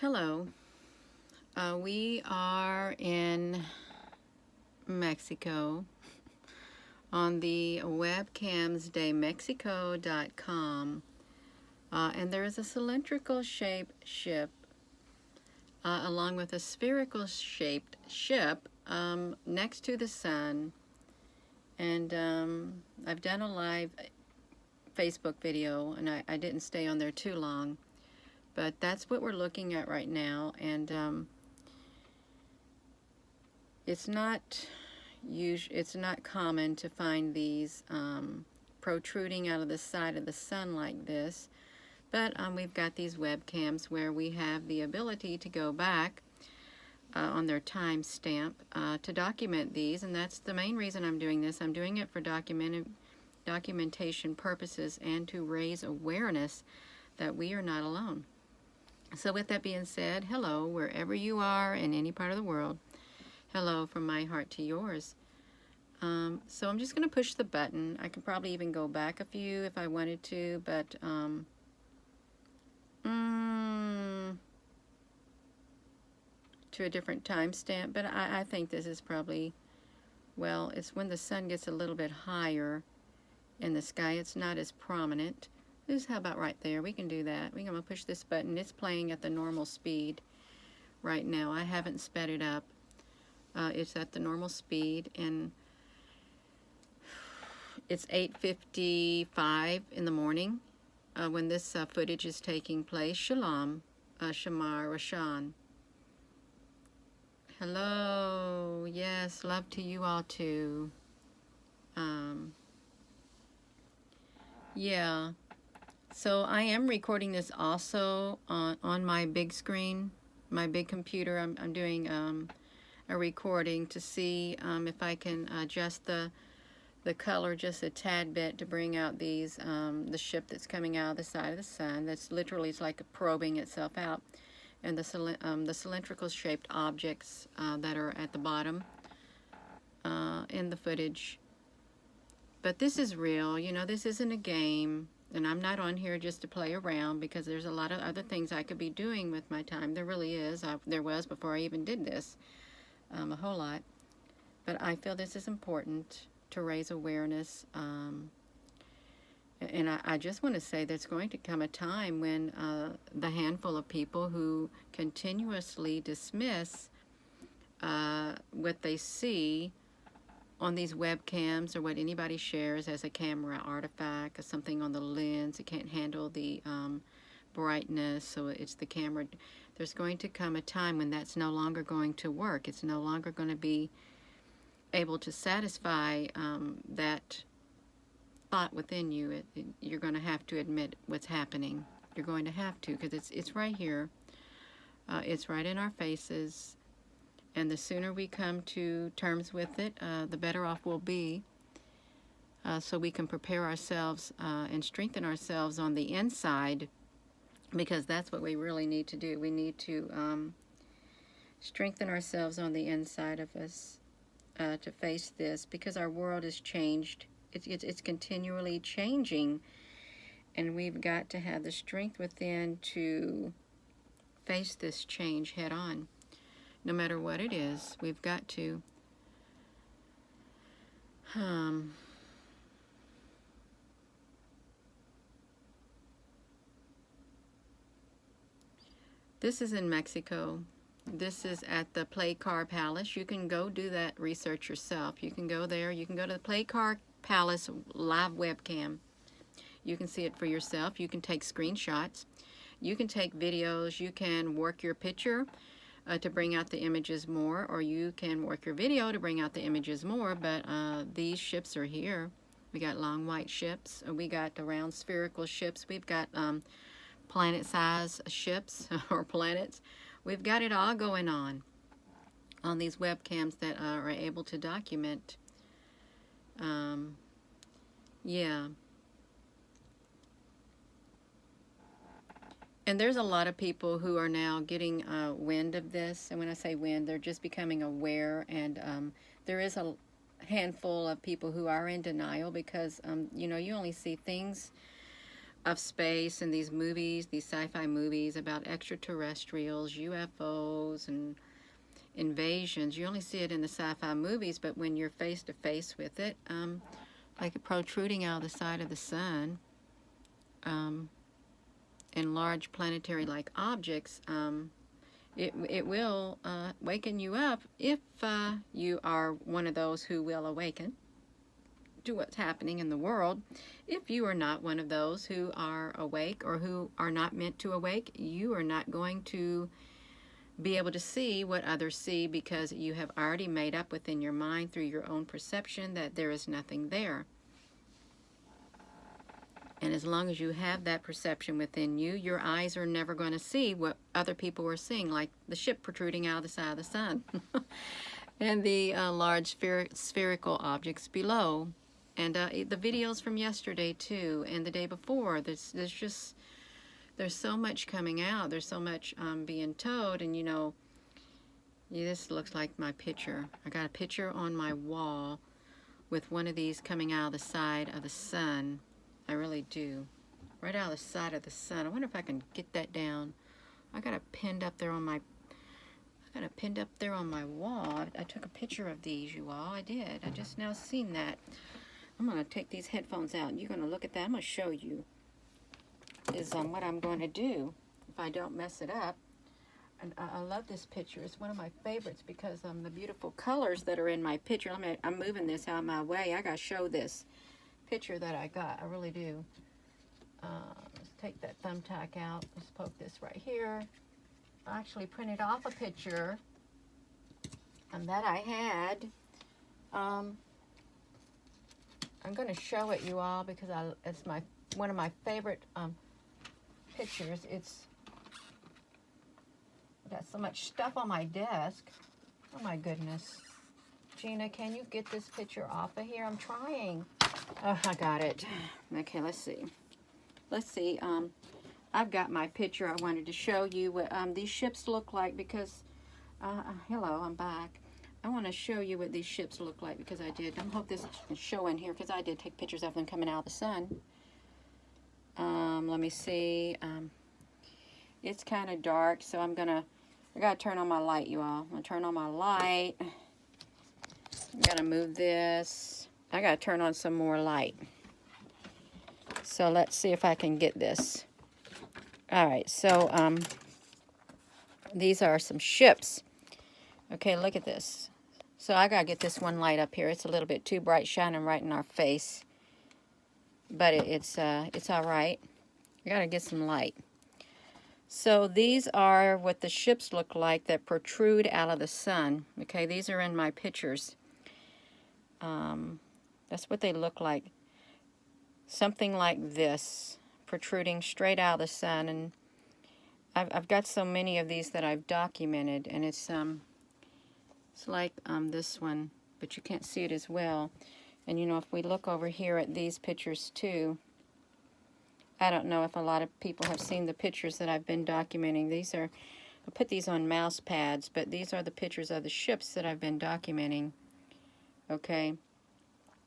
Hello. We are in Mexico on the webcamsdemexico.com, and there is a cylindrical shaped ship along with a spherical shaped ship next to the sun, and I've done a live Facebook video, and I didn't stay on there too long, but that's what we're looking at right now. And it's not common to find these protruding out of the side of the sun like this, but we've got these webcams where we have the ability to go back on their timestamp to document these, and that's the main reason I'm doing this. I'm doing it for documentation purposes and to raise awareness that we are not alone. So with that being said, hello wherever you are in any part of the world. Hello from my heart to yours. So I'm just going to push the button. I could probably even go back a few if I wanted to, but to a different timestamp. But I think this is probably, well, it's when the sun gets a little bit higher in the sky. It's not as prominent. How about right there? We can do that. We're going to push this button. It's playing at the normal speed right now. I haven't sped it up. It's at the normal speed, and it's 8:55 in the morning when this footage is taking place. Shalom, Shamar, Rashan. Hello. Yes, love to you all too. Yeah. So I am recording this also on my big screen, my big computer. I'm doing a recording to see if I can adjust the color just a tad bit to bring out these the ship that's coming out of the side of the sun. That's literally, it's like probing itself out, and the cylindrical shaped objects that are at the bottom in the footage. But this is real, you know. This isn't a game, and I'm not on here just to play around, because there's a lot of other things I could be doing with my time. There really is. There was before I even did this. A whole lot, but I feel this is important to raise awareness, and I just want to say there's going to come a time when the handful of people who continuously dismiss what they see on these webcams, or what anybody shares as a camera artifact, or something on the lens, it can't handle the brightness, so it's the camera. There's going to come a time when that's no longer going to work. It's no longer going to be able to satisfy that thought within you. You're going to have to admit what's happening. You're going to have to, because it's right here. It's right in our faces, and the sooner we come to terms with it, the better off we'll be. So we can prepare ourselves and strengthen ourselves on the inside, because that's what we really need to do. We need to strengthen ourselves on the inside of us to face this, because our world has changed. It's continually changing, and we've got to have the strength within to face this change head on. No matter what it is, we've got to. This is in Mexico. This is at the Play Car Palace. You can go do that research yourself. You can go there. You can go to the Play Car Palace live webcam. You can see it for yourself. You can take screenshots. You can take videos. You can work your picture to bring out the images more, or you can work your video to bring out the images more. But these ships are here. We got long white ships. We got the round spherical ships. We've got planet-size ships or planets. We've got it all going on these webcams that are able to document. Yeah. And there's a lot of people who are now getting wind of this. And when I say wind, they're just becoming aware. And there is a handful of people who are in denial, because, you know, you only see things of space and these movies, these sci-fi movies about extraterrestrials, UFOs, and invasions. You only see it in the sci-fi movies, but when you're face to face with it, like protruding out of the side of the sun, in large planetary-like objects, it will waken you up if you are one of those who will awaken to what's happening in the world. If you are not one of those who are awake or who are not meant to awake, you are not going to be able to see what others see, because you have already made up within your mind through your own perception that there is nothing there. And as long as you have that perception within you, your eyes are never going to see what other people are seeing, like the ship protruding out of the side of the sun and the large spherical objects below. And the videos from yesterday too, and the day before, there's so much coming out. There's so much being told. And you know, this looks like my picture. I got a picture on my wall with one of these coming out of the side of the sun. I really do. Right out of the side of the sun. I wonder if I can get that down. I got it pinned up there on my wall. I took a picture of these, you all. I did. I just now seen that. I'm going to take these headphones out, and you're going to look at that. I'm going to show you is what I'm going to do if I don't mess it up. And I love this picture. It's one of my favorites because the beautiful colors that are in my picture. I'm moving this out of my way. I got to show this picture that I got. I really do. Let's take that thumbtack out. Let's poke this right here. I actually printed off a picture that I had. I'm going to show it you all because it's one of my favorite pictures. I got so much stuff on my desk. Oh my goodness. Gina, can you get this picture off of here? I'm trying. Oh, I got it. Okay, let's see. I've got my picture. I wanted to show you what these ships look like because, hello, I'm back. I want to show you what these ships look like because I did. I hope this is showing here because I did take pictures of them coming out of the sun. Let me see. It's kind of dark, so I gotta turn on my light, you all. I'm gonna turn on my light. I gotta move this. I gotta turn on some more light. So let's see if I can get this. All right, so these are some ships. Okay, look at this. So I gotta get this one light up here. It's a little bit too bright, shining right in our face. But it's all right. I gotta get some light. So these are what the ships look like that protrude out of the sun. Okay, these are in my pictures. That's what they look like. Something like this, protruding straight out of the sun. And I've got so many of these that I've documented, and it's like this one, but you can't see it as well. And you know, if we look over here at these pictures too, I don't know if a lot of people have seen the pictures that I've been documenting. I put these on mouse pads, but these are the pictures of the ships that I've been documenting. Okay.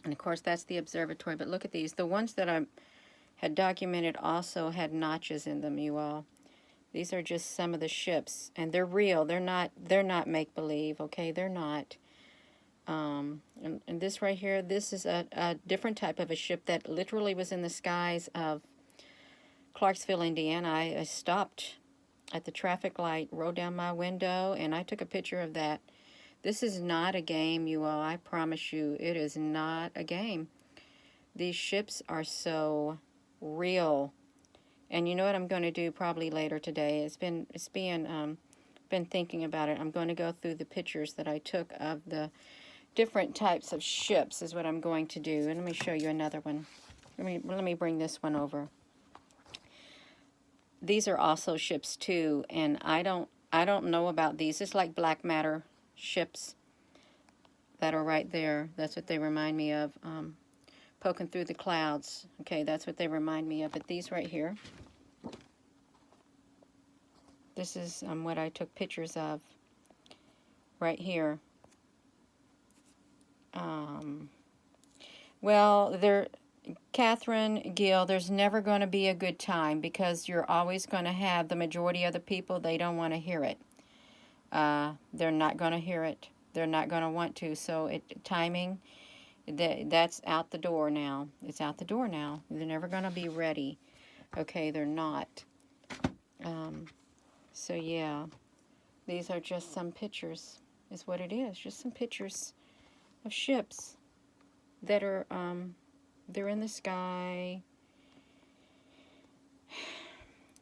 And of course, that's the observatory, but look at these. The ones that I had documented also had notches in them, you all. These are just some of the ships, and they're real. They're not make-believe, okay? They're not. And this right here, this is a different type of a ship that literally was in the skies of Clarksville, Indiana. I stopped at the traffic light, rolled down my window, and I took a picture of that. This is not a game, you all. I promise you, it is not a game. These ships are so real. And you know what I'm going to do probably later today? Been thinking about it. I'm going to go through the pictures that I took of the different types of ships is what I'm going to do. And let me show you another one. Let me bring this one over. These are also ships too, and I don't know about these. It's like black matter ships that are right there. That's what they remind me of. Poking through the clouds. Okay, that's what they remind me of. But these right here, this is what I took pictures of right here. Well, Catherine Gill, there's never going to be a good time because you're always going to have the majority of the people, they don't want to hear it. They're not going to hear it. They're not going to want to. So timing, that's out the door now. It's out the door now. They're never going to be ready. Okay, they're not. So yeah, these are just some pictures, is what it is. Just some pictures of ships that are, they're in the sky.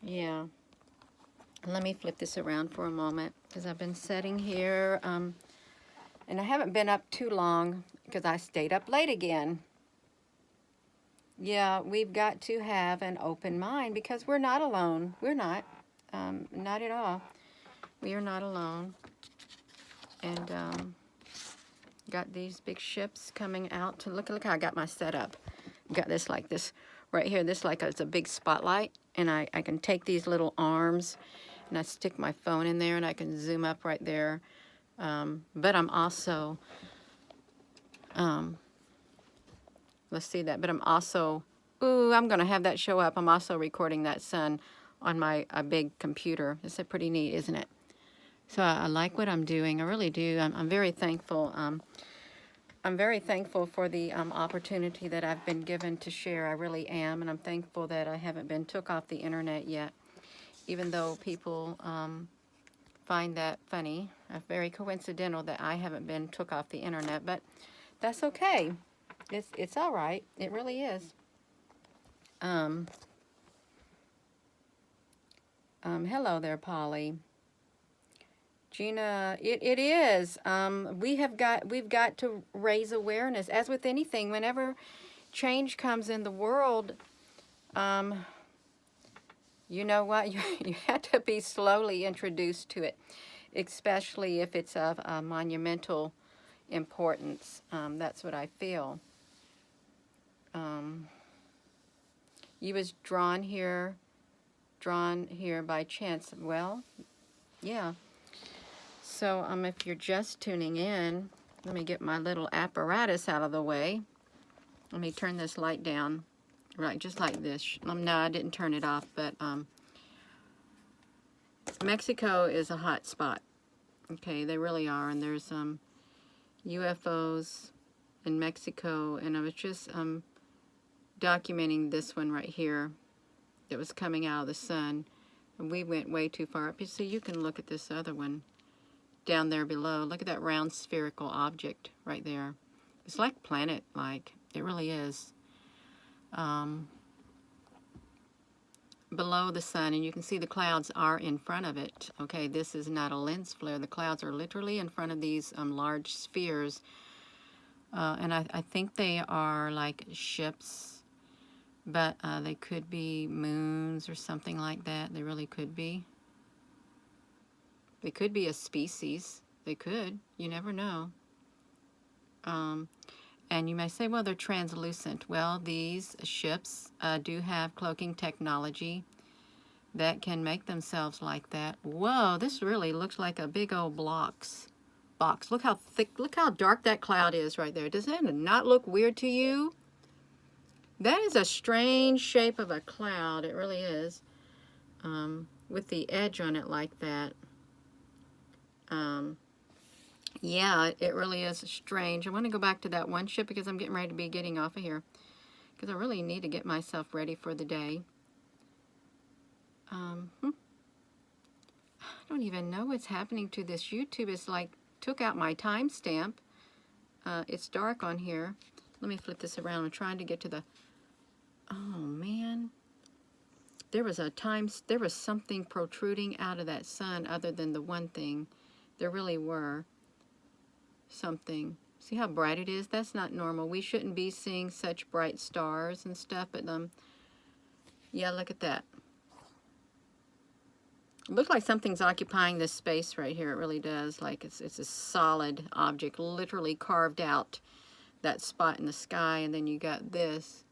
Yeah. Let me flip this around for a moment because I've been sitting here, and I haven't been up too long because I stayed up late again. Yeah, we've got to have an open mind because we're not alone. We're not. Not at all. We are not alone. And got these big ships coming out to look how I got my setup. Got this like this right here. This like it's a big spotlight, and I can take these little arms and I stick my phone in there and I can zoom up right there. But I'm also let's see that. But I'm also, ooh, I'm gonna have that show up. I'm also recording that sun on my big computer. It's pretty neat, isn't it? So I like what I'm doing. I really do. I'm very thankful. I'm very thankful for the opportunity that I've been given to share. I really am, and I'm thankful that I haven't been took off the internet yet, even though people find that funny. Very coincidental that I haven't been took off the internet, but that's okay. It's all right. It really is. Hello there, Polly. Gina, it is. We've got to raise awareness. As with anything, whenever change comes in the world, you know what? You have to be slowly introduced to it, especially if it's of monumental importance. That's what I feel. You was drawn here by chance. Well, yeah. So if you're just tuning in, let me get my little apparatus out of the way. Let me turn this light down, right, just like this. No, I didn't turn it off, but Mexico is a hot spot. Okay, they really are, and there's UFOs in Mexico, and I was just documenting this one right here that was coming out of the sun, and we went way too far up. So you can look at this other one down there below. Look at that round spherical object right there. It's like planet-like. It really is. Below the sun, and you can see the clouds are in front of it. Okay, this is not a lens flare. The clouds are literally in front of these large spheres. And I think they are like ships, but they could be moons or something like that. They really could be. They could be a species. They could. You never know. And you may say, well, they're translucent. Well, these ships do have cloaking technology that can make themselves like that. Whoa, this really looks like a big old box. Look how thick, look how dark that cloud is right there. Does that not look weird to you? That is a strange shape of a cloud. It really is. With the edge on it like that. Yeah, it really is strange. I want to go back to that one ship because I'm getting ready to be getting off of here. Because I really need to get myself ready for the day. I don't even know what's happening to this YouTube. It's like, took out my timestamp. It's dark on here. Let me flip this around. I'm trying to get to the... Oh, man. There was something protruding out of that sun other than the one thing. There really were. Something. See how bright it is? That's not normal. We shouldn't be seeing such bright stars and stuff, but yeah, look at that. It looks like something's occupying this space right here. It really does. Like it's a solid object, literally carved out that spot in the sky, and then you got this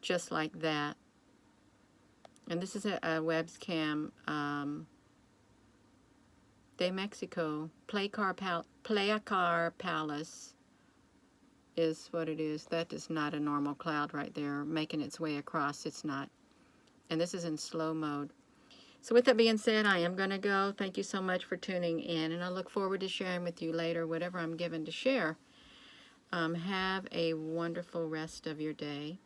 just like that. And this is a webcam. De Mexico, Playa Car Palace. is what it is. That is not a normal cloud right there making its way across. It's not. And this is in slow mode. So with that being said, I am going to go. Thank you so much for tuning in, and I look forward to sharing with you later whatever I'm given to share. Have a wonderful rest of your day.